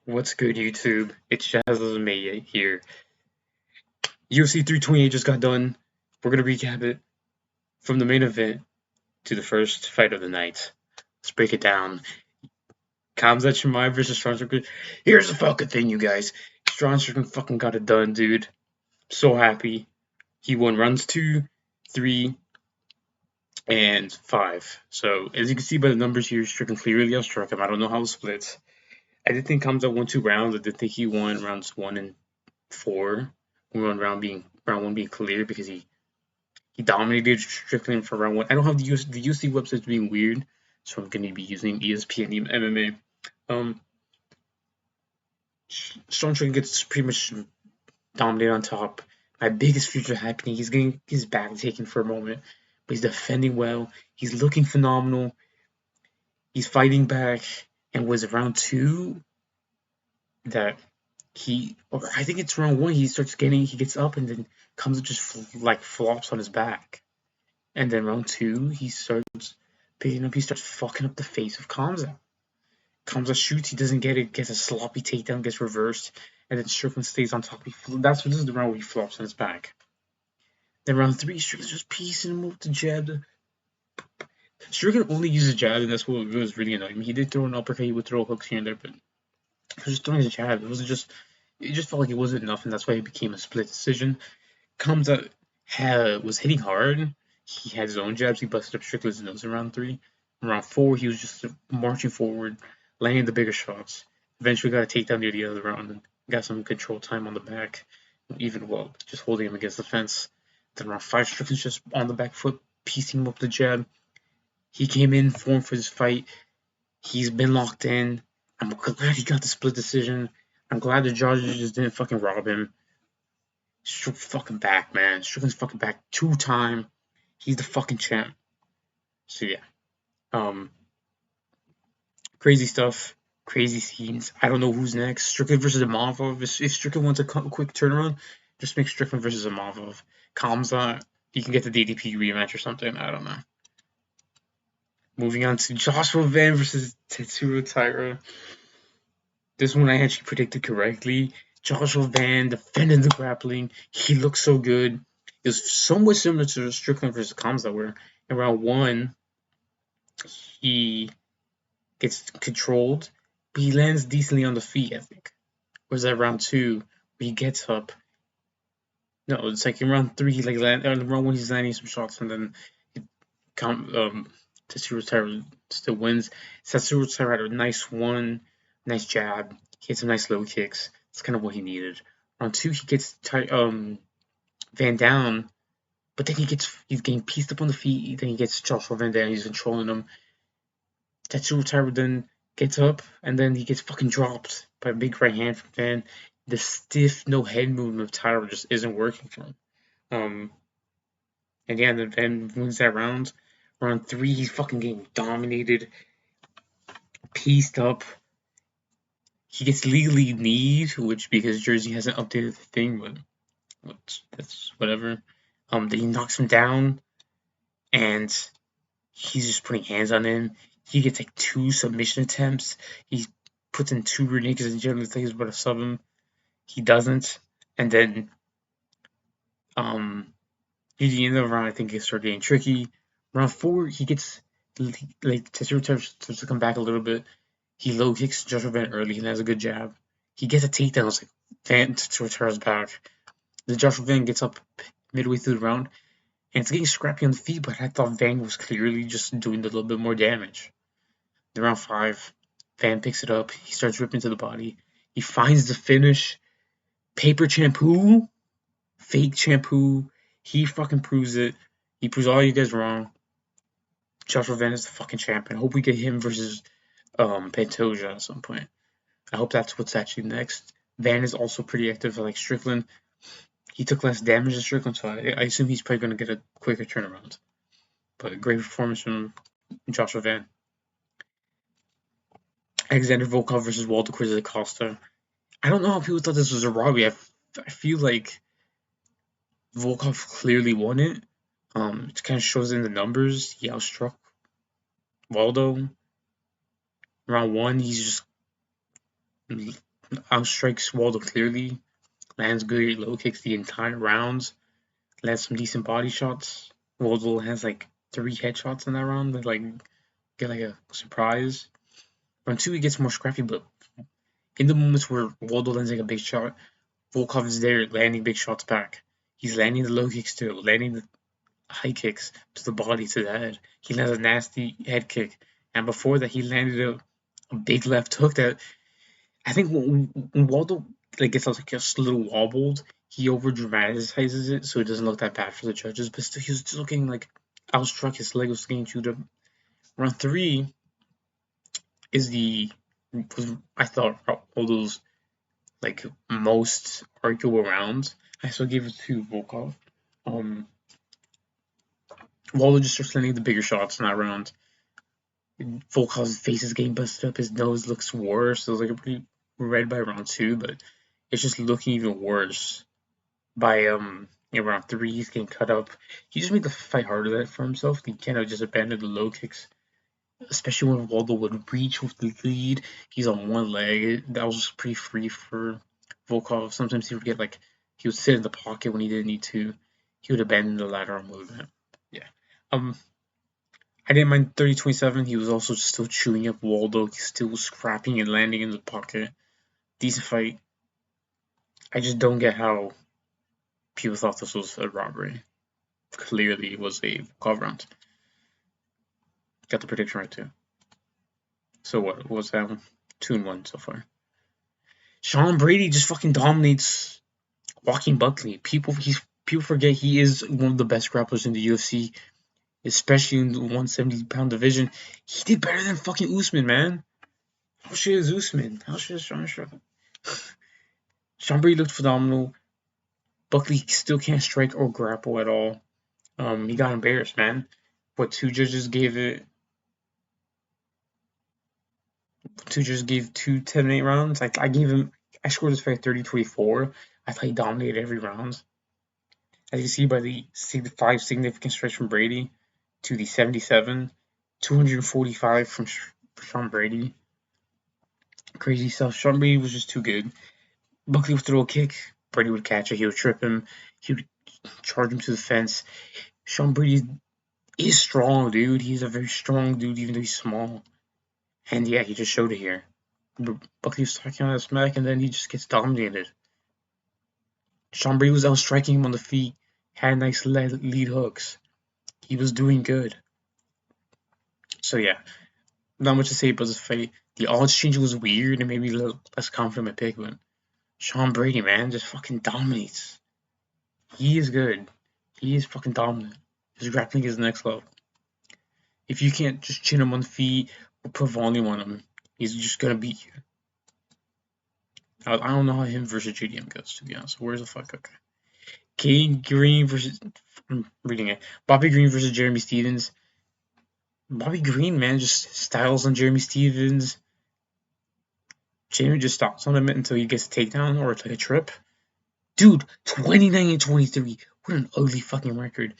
What's good, YouTube? It's jazzlovesmma here. UFC 328 just got done. We're gonna recap it from the main event to the first fight of the night. Let's break it down. Khamzat Chimaev versus Strickland. Here's the fucking thing, you guys. Strickland fucking got it done, dude. So happy. He won rounds 2, 3, and 5. So as you can see by the numbers here, Strickland clearly outstruck him. I don't know how it splits. I did think Khamzat won 2 rounds. I did think he won rounds 1 and 4. Round one being clear because he dominated Strickland for round 1. I don't have the UFC website's being weird, so I'm gonna be using ESPN MMA. Strickland gets pretty much dominated on top. My biggest future happening. He's getting his back taken for a moment, but he's defending well. He's looking phenomenal. He's fighting back, and was round 2 that I think it's round 1, he gets up and then comes and just flops on his back. And then round 2, he starts picking up, he starts fucking up the face of Khamzat. Khamzat shoots, he doesn't get it, gets a sloppy takedown, gets reversed, and then Strickland stays on top. This is the round where he flops on his back. Then round 3, Strickland's just piecing him with the jab. Strickland only uses jab, and that's what was really annoying me. He did throw an uppercut, he would throw hooks here and there, but he was just throwing his jab. It just felt like it wasn't enough, and that's why it became a split decision. Khamzat was hitting hard. He had his own jabs. He busted up Strickland's nose in round 3. In round 4, he was just marching forward, landing the bigger shots. Eventually got a takedown near the end of the round and got some control time on the back, even while just holding him against the fence. Then round 5, Strickland's just on the back foot, piecing him up the jab. He came in form for this fight. He's been locked in. I'm glad he got the split decision. I'm glad the judges just didn't fucking rob him. Strickland's fucking back, man. Strickland's fucking back 2-time. He's the fucking champ. So yeah. Crazy stuff. Crazy scenes. I don't know who's next. Strickland versus Imavov. If Strickland wants a quick turnaround, just make Strickland versus Imavov. Khamzat, you can get the DDP rematch or something. I don't know. Moving on to Joshua Van versus Tatsuro Taira. This one I actually predicted correctly. Joshua Van defended the grappling. He looked so good. It was somewhat similar to Strickland versus Khamzat, where in round 1 he gets controlled, but he lands decently on the feet, I think. Or is that round 2 where he gets up? No, it's like in round 3 in round 1 he's landing some shots, and then Tatsuro Taira still wins. Tatsuro Taira had a nice jab. He had some nice low kicks. That's kind of what he needed. Round 2, he gets Van down, but then he's getting pieced up on the feet. Then he gets Joshua Van down. He's controlling him. Tatsuro Taira then gets up, and then he gets fucking dropped by a big right hand from Van. The stiff, no head movement of Taira just isn't working for him. And yeah, then Van wins that round. Round 3, he's fucking getting dominated, pieced up. He gets legally kneed, which because Jersey hasn't updated the thing, but that's whatever. Then he knocks him down, and he's just putting hands on him. He gets like 2 submission attempts. He puts in 2 rear nakeds and generally thinks he's about to sub him. He doesn't, and then near the end of the round, I think it started getting tricky. Round 4, he gets Tatsuro Taira starts to come back a little bit. He low kicks Joshua Van early and has a good jab. He gets a takedown. It's like Van Tatsuro Taira's back. Then Joshua Van gets up midway through the round, and it's getting scrappy on the feet, but I thought Van was clearly just doing a little bit more damage. Then round 5, Van picks it up. He starts ripping to the body. He finds the finish. Paper shampoo. Fake shampoo. He fucking proves it. He proves all you guys wrong. Joshua Van is the fucking champion. I hope we get him versus Pantoja at some point. I hope that's what's actually next. Van is also pretty active like Strickland. He took less damage than Strickland, so I assume he's probably going to get a quicker turnaround. But a great performance from Joshua Van. Alexander Volkov versus Walter Cortez Acosta. I don't know how people thought this was a robbery. I feel like Volkov clearly won it. It kind of shows in the numbers. He outstruck Waldo. Round 1, he's just outstrikes Waldo clearly, lands good low kicks the entire rounds, lands some decent body shots. Waldo has like 3 headshots in that round that like get like a surprise. Round 2 he gets more scrappy, but in the moments where Waldo lands like a big shot, Volkov is there landing big shots back. He's landing the low kicks too, landing the high kicks to the body, to the head. He lands a nasty head kick, and before that he landed a big left hook that I think when Waldo like gets like just a little wobbled, he over dramatizes it so it doesn't look that bad for the judges. But still, he was just looking like outstruck. His leg was getting chewed up. Round 3 is I thought Waldo's like most arguable rounds. I still gave it to Volkov. Waldo just starts landing the bigger shots in that round. Volkov's face is getting busted up. His nose looks worse. It was like a pretty red by round 2, but it's just looking even worse by round 3. He's getting cut up. He just made the fight harder for himself. He kind of just abandoned the low kicks, especially when Waldo would reach with the lead. He's on one leg. That was just pretty free for Volkov. Sometimes he would get like he would sit in the pocket when he didn't need to. He would abandon the lateral movement. Yeah. I didn't mind 30-27. He was also still chewing up Waldo. He's still scrapping and landing in the pocket. Decent fight. I just don't get how people thought this was a robbery. Clearly, it was a Volkov round. Got the prediction right too. So what was that one? 2-1 so far. Sean Brady just fucking dominates Joaquin Buckley. People forget he is one of the best grapplers in the UFC, especially in the 170-pound division. He did better than fucking Usman, man. How shit is Usman? How shit is Sean Strickland? Sean Brady looked phenomenal. Buckley still can't strike or grapple at all. He got embarrassed, man. What, two judges gave 2 10-8 rounds? I scored this fight 30-24. I thought he dominated every round. As you see by the 5 significant strikes from Brady to the 77, 245 from Sean Brady. Crazy stuff. Sean Brady was just too good. Buckley would throw a kick, Brady would catch it, he would trip him, he would charge him to the fence. Sean Brady is strong, dude. He's a very strong dude, even though he's small. And yeah, he just showed it here. Buckley was talking on his smack, and then he just gets dominated. Sean Brady was out striking him on the feet, had nice lead hooks. He was doing good. So yeah, not much to say about this fight. The odds change was weird and made me a little less confident in my pick, but Sean Brady, man, just fucking dominates. He is good. He is fucking dominant. His grappling is the next level. If you can't just chin him on the feet or put volume on him, he's just gonna beat you. I don't know how him versus JDM goes, to be honest. Where's the fuck? Okay. Kane Green versus... I'm reading it. Bobby Green versus Jeremy Stephens. Bobby Green, man, just styles on Jeremy Stephens. Jeremy just stops on him until he gets a takedown or it's like a trip. Dude, 29-23. What an ugly fucking record.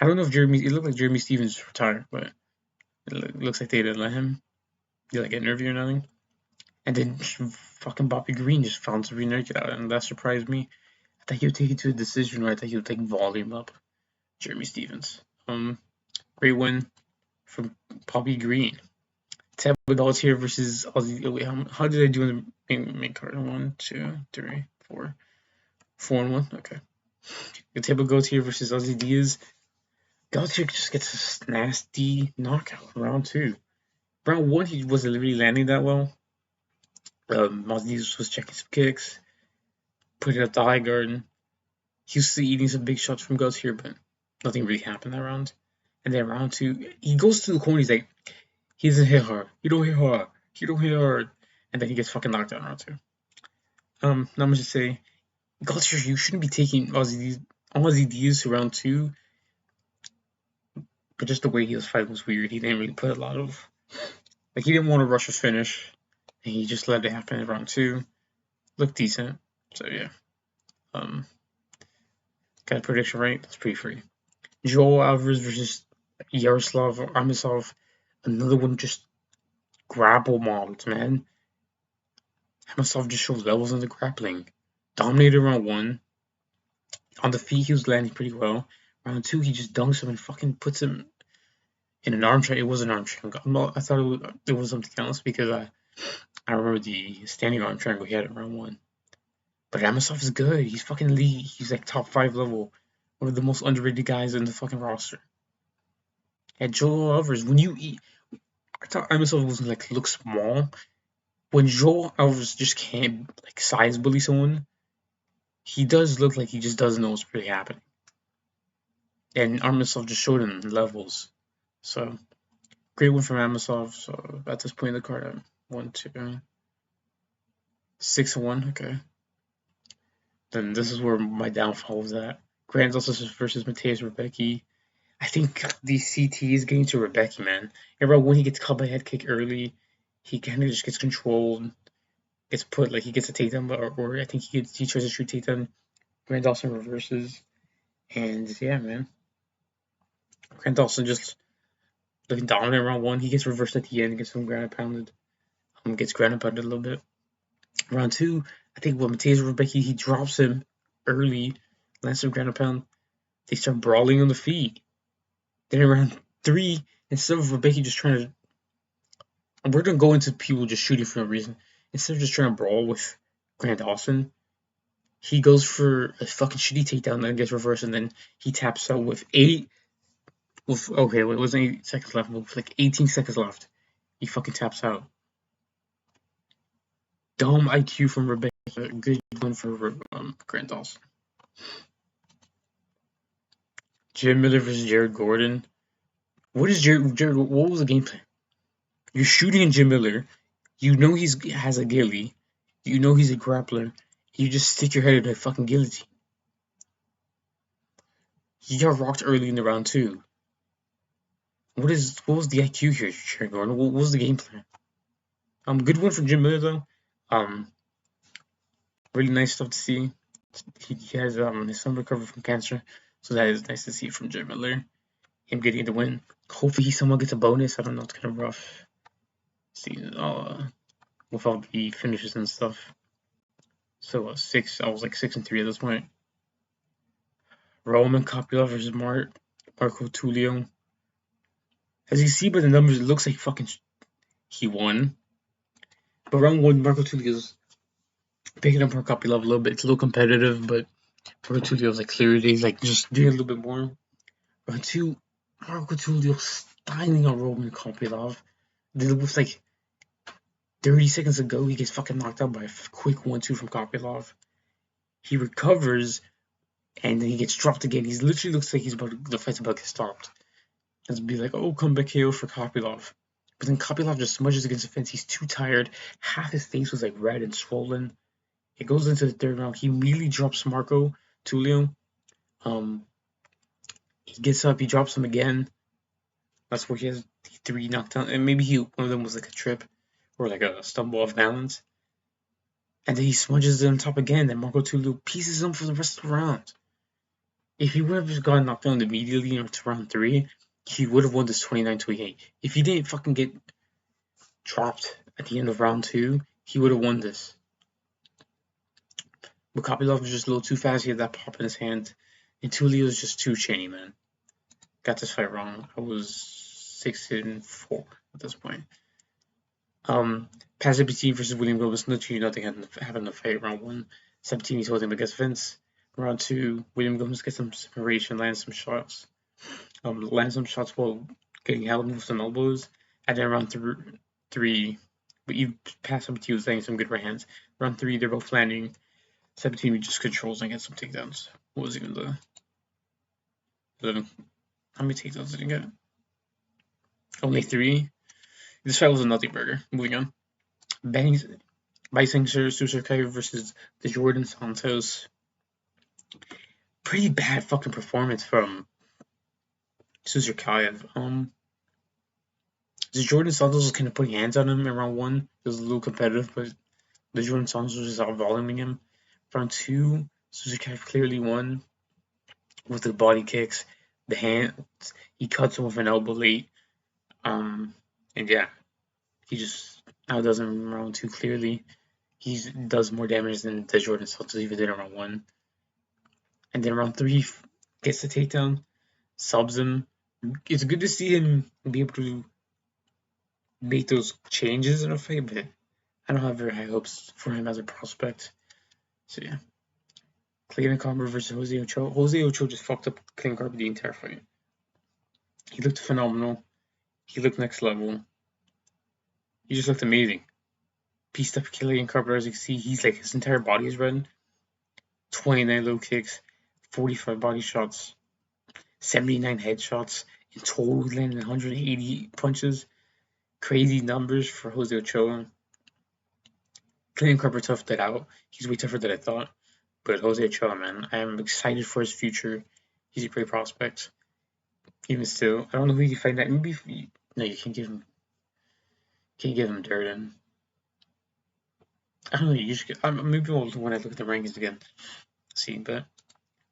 I don't know if it looked like Jeremy Stephens retired, but it looks like they didn't let him do like an interview or nothing. And then fucking Bobby Green just found to re-nerk it out, and that surprised me. I thought he would take it to a decision, or I thought he would take volume up. Jeremy Stephens. Great win from Bobby Green. Tab here versus Ozzy. Wait, how did I do in the main card? 1, 2, 3, 4. 4-1. Okay. Tab here versus Ozzy Diaz. Gautier just gets a nasty knockout in round 2. Round 1, he wasn't really landing that well. Ozzy was checking some kicks, putting up the high guard. He was eating some big shots from Gautier, but nothing really happened that round. And then round 2, he goes to the corner. He's like, he doesn't hit hard. He don't hit hard. He don't hit hard. And then he gets fucking knocked out in round 2. Not much to say. Gautier, you shouldn't be taking Ozzy Diaz to round 2. But just the way he was fighting was weird. He didn't really put a lot of... Like, he didn't want to rush a finish. And he just let it happen in round 2. Looked decent. So, yeah. Got a prediction right? That's pretty free. Joel Alvarez versus Yaroslav Amosov. Another one just grapple mobbed, man. Amosov just showed levels in the grappling. Dominated round 1. On the feet, he was landing pretty well. Round 2, he just dunks him and fucking puts him in an arm triangle. It was an arm triangle. I thought it was something else because I remember the standing arm triangle he had in round 1. But Amosov is good. He's fucking elite. He's like top 5 level. One of the most underrated guys in the fucking roster. And Joel Alvarez, when you eat, I thought Amosov was like look small. When Joel Alvarez just can't like size bully someone, he does look like he just doesn't know what's really happening. And Amosov just showed him levels. So great win from Amosov. So at this point in the card, I'm 1, 2, 6-1. Okay. Then this is where my downfall was at. Grand Dawson versus Mateusz Rebecki. I think the CT is getting to Rebecki, man. Every when he gets caught by a head kick early, he kind of just gets controlled, gets put like he gets a takedown, or I think he tries to shoot takedown. Grand Dawson reverses, and yeah, man. Grand Dawson just looking dominant round 1. He gets reversed at the end, gets some ground pounded, gets ground pounded a little bit. Round 2, I think when Mateusz Rebecki, he drops him early, lands some ground pound. They start brawling on the feet. Then in round 3, instead of Rebecki just trying to, and we're gonna go into people just shooting for no reason. Instead of just trying to brawl with Grant Dawson, he goes for a fucking shitty takedown, then gets reversed, and then he taps out with it wasn't 8 seconds left, with like 18 seconds left. He fucking taps out. Dumb IQ from Rebecki. Good win for Grant Dawson. Jim Miller versus Jared Gordon. What is Jared? What was the game plan? You're shooting Jim Miller. You know he has a ghillie. You know he's a grappler. You just stick your head in a fucking guillotine. He got rocked early in the round 2. What was the IQ here, Jared Gordon? What was the game plan? Good win for Jim Miller though. Really nice stuff to see. He has his son recovered from cancer, so that is nice to see from Jim Miller. Him getting the win. Hopefully, someone gets a bonus. I don't know. It's kind of rough. Seeing with all the finishes and stuff. So I was like 6-3 at this point. Roman Kopylov versus Marco Tullio. As you see by the numbers, it looks like fucking he won. But round 1, Marco Tullio's picking up Marco Kopylov a little bit. It's a little competitive, but Marco Tullio's like clearly like just doing a little bit more. Round 2, Marco Tullio styling on Roman Kopylov. With like 30 seconds ago, he gets fucking knocked out by a quick 1-2 from Kopylov. He recovers, and then he gets dropped again. He literally looks like the fight's about to get stopped. It's be like, oh, comeback KO for Kopylov. But then Kopylov just smudges against the fence. He's too tired. Half his face was like red and swollen. It goes into the 3rd round. He immediately drops Marco Tullio. He gets up. He drops him again. That's where he has 3 knockdowns. And maybe one of them was like a trip or like a stumble off balance. And then he smudges it on top again. Then Marco Tullio pieces him for the rest of the round. If he would have just gotten knocked down immediately into round 3, he would have won this 29-28. If he didn't fucking get dropped at the end of round 2, he would have won this. But Kopylov was just a little too fast. He had that pop in his hand. And Tullio was just too chainy, man. Got this fight wrong. I was 6-4 at this point. Pat Sabatini versus William Gomez. Literally nothing happened in the fight. Round 1, Sabatini's holding him against Vince. Round 2, William Gomez gets some separation, lands some shots. Lands some shots while getting held with some elbows. And then round 3, but Pat Sabatini was landing some good right hands. Round 3, they're both landing. Sabatini just controls and gets some takedowns. What was even the how many takedowns did he get? Only 3. This fight was a nothing burger. Moving on. Bison Susakai versus the Jordan Santos. Pretty bad fucking performance from Susakai. The Jordan Santos was kind of putting hands on him in round 1. It was a little competitive, but the Jordan Santos was just out-voluming him. Round 2, Susakai clearly won with the body kicks, the hands. He cuts him with an elbow late. And yeah, he just outdoes him in round 2 clearly. He does more damage than the Jordan Celtics even did in round 1. And then round 3, gets the takedown, subs him. It's good to see him be able to make those changes in a fight, but I don't have very high hopes for him as a prospect. So yeah. Clayton Carver versus Jose Ochoa. Jose Ochoa just fucked up Clayton Carver the entire fight. He looked phenomenal. He looked next level. He just looked amazing. Pieced up Clayton Carver, as you can see, he's like, his entire body is red. 29 low kicks, 45 body shots, 79 headshots. In total, he landed 180 punches. Crazy numbers for Jose Ochoa. Clayton Carver toughed it out. He's way tougher than I thought. But Jose Ochoa, man, I am excited for his future. He's a great prospect. Even still, I don't know who you can find that. Maybe no, you can't give him Durden. I don't know. You just maybe when I look at the rankings again, see. But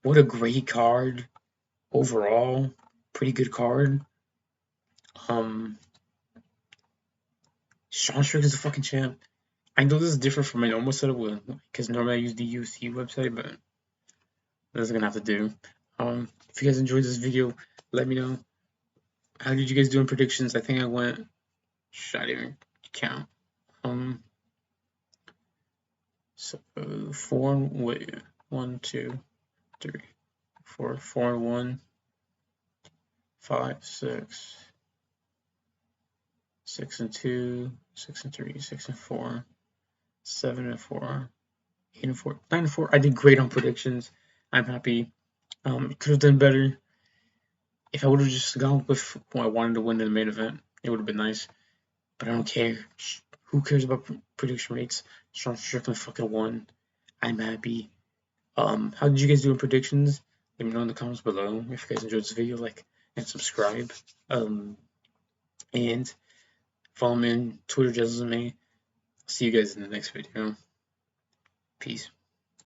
what a great card overall. Pretty good card. Sean Strickland is a fucking champ. I know this is different from my normal setup because normally I use the UFC website, but this is gonna have to do. If you guys enjoyed this video, let me know. How did you guys do in predictions? I think I went. I didn't even count. So 4 wait 1 2 3 4 4 1 5 6 6 and 2 6 and 3 6 and 4 7 and 4 8 and 4 9 and 4. I did great on predictions. I'm happy. Could have done better. If I would have just gone with what I wanted to win in the main event, it would have been nice. But I don't care. Who cares about prediction rates? Sean Strickland fucking won. I'm happy. How did you guys do in predictions? Let me know in the comments below. If you guys enjoyed this video, like and subscribe. And follow me on Twitter, jazzlovesmma. See you guys in the next video. Peace.